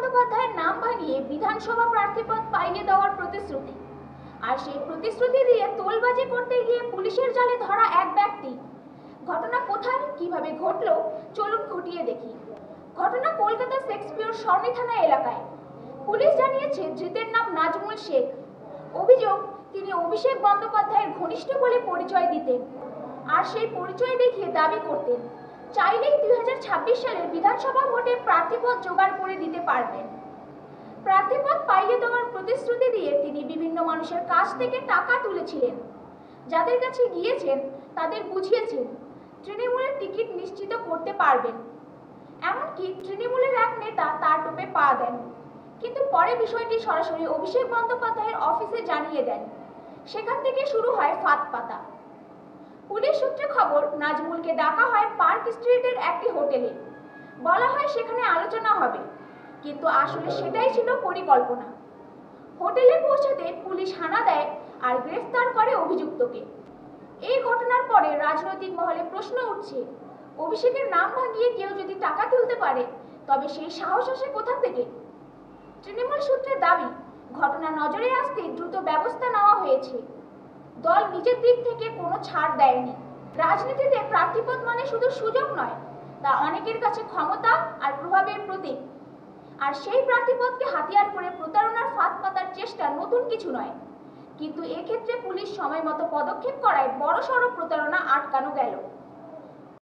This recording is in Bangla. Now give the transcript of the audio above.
বন্দ্যোপাধ্যায়ের নাম ভাঙিয়ে বিধানসভা প্রার্থীপদ পাইয়ে দেওয়ার প্রতিশ্রুতি, আর সেই প্রতিশ্রুতি দিয়ে তোলবাজি করতে গিয়ে পুলিশের জালে ধরা এক ব্যক্তি। ঘটনা কোথায়, কিভাবে ঘটলো, চলুন খুঁটিয়ে দেখি। ঘটনা কলকাতার শেক্সপিয়র সরণি থানা এলাকায়। পুলিশ জানিয়েছে ধৃতের নাম নাজমুল শেখ। অভিযোগ, তিনি অভিষেক বন্দ্যোপাধ্যায়ের ঘনিষ্ঠ বলে পরিচয় দিতেন, আর সেই পরিচয় দেখিয়ে দাবি করতেন চাইলেই 2026 সালের বিধানসভা ভোটে প্রার্থীপদ জোগাড় করে দিতে পারবেন। প্রার্থীপদ পাইয়ে দেওয়ার প্রতিশ্রুতি দিয়ে তিনি বিভিন্ন মানুষের কাছ থেকে টাকা তুলেছিলেন। যাদের কাছে গিয়েছেন তাদের বুঝিয়েছেন তৃণমূলের টিকিট নিশ্চিত করতে পারবেন। এমনকি তৃণমূলের এক নেতা তার টোপে পা দেন, কিন্তু পরে বিষয়টি সরাসরি অভিষেক বন্দ্যোপাধ্যায়ের অফিসে জানিয়ে দেন। সেখান থেকে শুরু হয় ফাঁদ পাতা। পুলিশ সূত্রে খবর, নাজমুলকে ডাকা হয় পার্ক স্ট্রিটের একটি হোটেলে। বলা হয় সেখানে আলোচনা হবে, কিন্তু আসলে সেটাই ছিল পরিকল্পনা। হোটেলে পৌঁছাতে পুলিশ হানা দেয় আর গ্রেফতার করে অভিযুক্তকে। এই ঘটনার পরে রাজনৈতিক মহলে প্রশ্ন উঠছে, অভিষেকের নাম ভাঙিয়ে কেউ যদি টাকা তুলতে পারে তবে সেই সাহস আসে কোথা থেকে? তৃণমূল সূত্রের দাবি, ঘটনা নজরে আসতে দ্রুত ব্যবস্থা নেওয়া হয়েছে। দল নিজের দিক থেকে কোনো ছাড় দেয়নি। রাজনীতিতে প্রার্থীপদ মানে শুধু সুযোগ নয়, তা অনেকের কাছে ক্ষমতা আর প্রভাবের প্রতীক। আর সেই প্রার্থীপদকে হাতিয়ার করে প্রতারণার ফাঁদ পাতার চেষ্টা নতুন কিছু নয়, কিন্তু এক্ষেত্রে পুলিশ সময় মতো পদক্ষেপ করায় বড়সড় প্রতারণা আটকানো গেল।